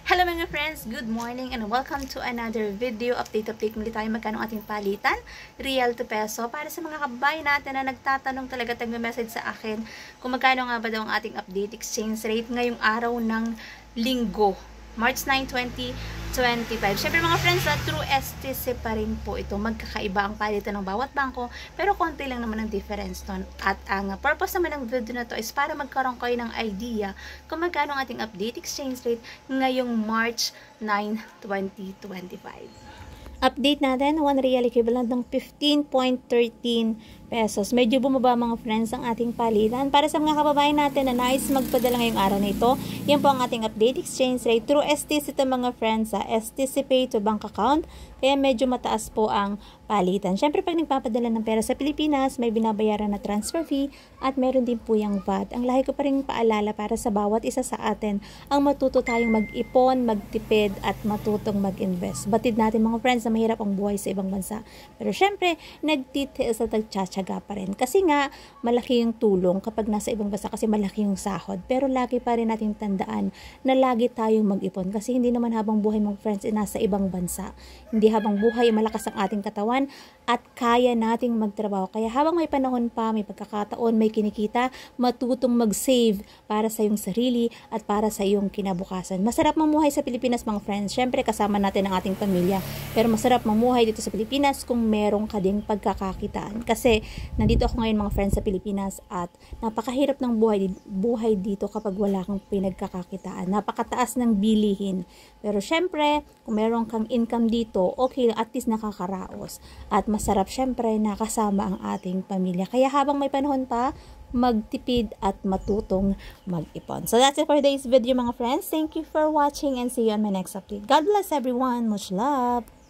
Hello mga friends, good morning and welcome to another video. Update muli tayo magkano ating palitan, real to peso. Para sa mga kababayan natin na nagtatanong talaga, tag-message sa akin kung magkano nga ba daw ang ating update exchange rate ngayong araw ng linggo, March 9, 2025. Siyempre mga friends, true STC pa rin po ito. Magkakaiba ang palitan ng bawat bangko, pero konti lang naman ang difference nun. At ang purpose naman ng video na to is para magkaroon kayo ng idea kung magkano ang ating update exchange rate ngayong March 9, 2025. Update natin, 1 real equivalent ng 15.13 pesos. Medyo bumaba mga friends ang ating palitan. Para sa mga kababayan natin na nais magpadala ngayong araw na ito, yan po ang ating update exchange rate. Through STC ito mga friends, STC Pay to bank account. Kaya medyo mataas po ang palitan. Siyempre pag nagpapadala ng pera sa Pilipinas, may binabayaran na transfer fee at meron din po yung VAT. Ang lahi ko pa rin paalala para sa bawat isa sa atin ang matuto tayong mag-ipon, magtipid at matutong mag-invest. Batid natin mga friends na mahirap ang buhay sa ibang bansa. Pero syempre, nagtitiis at nagtsatsaga pa rin. Kasi nga, malaki yung tulong kapag nasa ibang bansa kasi malaki yung sahod. Pero lagi pa rin natin tandaan na lagi tayong mag-ipon. Kasi hindi naman habang buhay mga friends nasa ibang bansa. Hindi habang buhay malakas ang ating katawan at kaya nating magtrabaho. Kaya habang may panahon pa, may pagkakataon, may kinikita, matutong mag-save para sa iyong sarili at para sa iyong kinabukasan. Masarap mamuhay sa Pilipinas mga friends. Syempre kasama natin ang ating pamilya. Pero masarap mamuhay dito sa Pilipinas kung meron ka ding pagkakakitaan. Kasi nandito ako ngayon mga friends sa Pilipinas at napakahirap ng buhay dito kapag wala kang pinagkakakitaan. Napakataas ng bilihin. Pero syempre, kung meron kang income dito, okay, at least nakakaraos. At masarap syempre na kasama ang ating pamilya. Kaya habang may panahon pa, magtipid at matutong mag-ipon. So that's it for today's video mga friends. Thank you for watching and see you on my next update. God bless everyone. Much love.